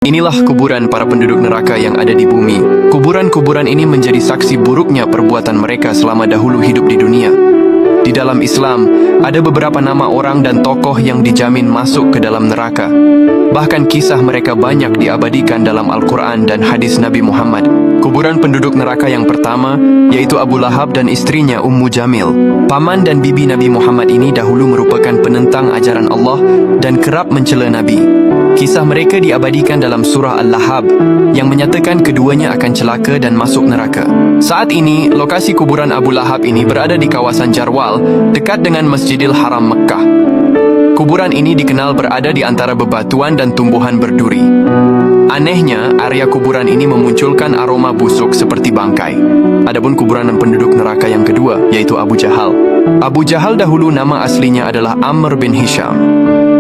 Inilah kuburan para penduduk neraka yang ada di bumi. Kuburan-kuburan ini menjadi saksi buruknya perbuatan mereka selama dahulu hidup di dunia. Di dalam Islam, ada beberapa nama orang dan tokoh yang dijamin masuk ke dalam neraka. Bahkan kisah mereka banyak diabadikan dalam Al-Quran dan hadis Nabi Muhammad. Kuburan penduduk neraka yang pertama, yaitu Abu Lahab dan istrinya Ummu Jamil. Paman dan bibi Nabi Muhammad ini dahulu merupakan penentang ajaran Allah dan kerap mencela Nabi. Kisah mereka diabadikan dalam surah Al-Lahab yang menyatakan keduanya akan celaka dan masuk neraka. Saat ini, lokasi kuburan Abu Lahab ini berada di kawasan Jarwal, dekat dengan Masjidil Haram Mekah. Kuburan ini dikenal berada di antara bebatuan dan tumbuhan berduri. Anehnya, area kuburan ini memunculkan aroma busuk seperti bangkai. Adapun kuburan penduduk neraka yang kedua, yaitu Abu Jahal. Abu Jahal dahulu nama aslinya adalah Amr bin Hisham.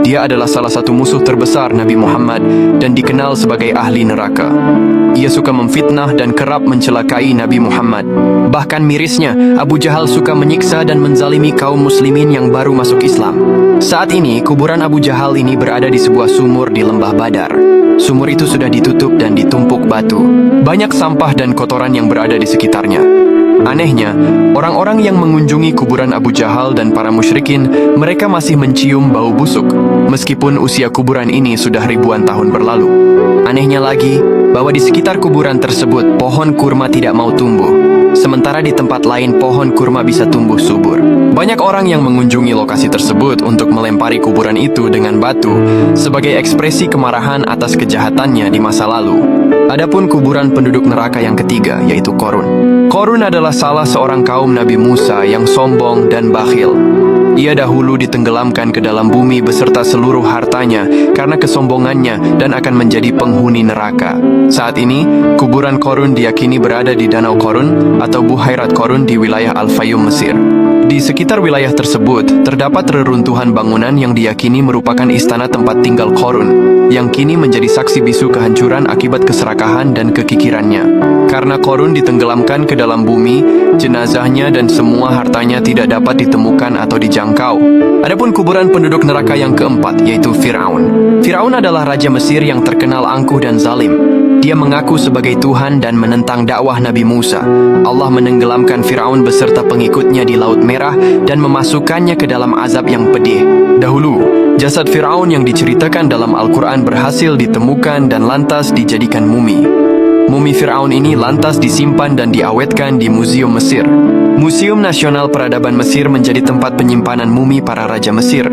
Dia adalah salah satu musuh terbesar Nabi Muhammad dan dikenal sebagai ahli neraka. Ia suka memfitnah dan kerap mencelakai Nabi Muhammad. Bahkan mirisnya, Abu Jahal suka menyiksa dan menzalimi kaum muslimin yang baru masuk Islam. Saat ini, kuburan Abu Jahal ini berada di sebuah sumur di lembah Badar. Sumur itu sudah ditutup dan ditumpuk batu. Banyak sampah dan kotoran yang berada di sekitarnya. Anehnya, orang-orang yang mengunjungi kuburan Abu Jahal dan para musyrikin, mereka masih mencium bau busuk, meskipun usia kuburan ini sudah ribuan tahun berlalu. Anehnya lagi, bahwa di sekitar kuburan tersebut, pohon kurma tidak mau tumbuh, sementara di tempat lain pohon kurma bisa tumbuh subur. Banyak orang yang mengunjungi lokasi tersebut untuk melempari kuburan itu dengan batu sebagai ekspresi kemarahan atas kejahatannya di masa lalu. Adapun kuburan penduduk neraka yang ketiga, yaitu Qorun. Qorun adalah salah seorang kaum Nabi Musa yang sombong dan bakhil. Ia dahulu ditenggelamkan ke dalam bumi beserta seluruh hartanya karena kesombongannya dan akan menjadi penghuni neraka. Saat ini, kuburan Qorun diyakini berada di Danau Qorun atau Buhairat Qorun di wilayah Al-Fayum, Mesir. Di sekitar wilayah tersebut, terdapat reruntuhan bangunan yang diyakini merupakan istana tempat tinggal Qorun, yang kini menjadi saksi bisu kehancuran akibat keserakahan dan kekikirannya. Karena Qorun ditenggelamkan ke dalam bumi, jenazahnya dan semua hartanya tidak dapat ditemukan atau dijangkau. Adapun kuburan penduduk neraka yang keempat, yaitu Fir'aun. Fir'aun adalah raja Mesir yang terkenal angkuh dan zalim. Dia mengaku sebagai Tuhan dan menentang dakwah Nabi Musa. Allah menenggelamkan Fir'aun beserta pengikutnya di Laut Merah dan memasukkannya ke dalam azab yang pedih. Dahulu, jasad Fir'aun yang diceritakan dalam Al-Quran berhasil ditemukan dan lantas dijadikan mumi. Mumi Fir'aun ini lantas disimpan dan diawetkan di Museum Mesir. Museum Nasional Peradaban Mesir menjadi tempat penyimpanan mumi para raja Mesir.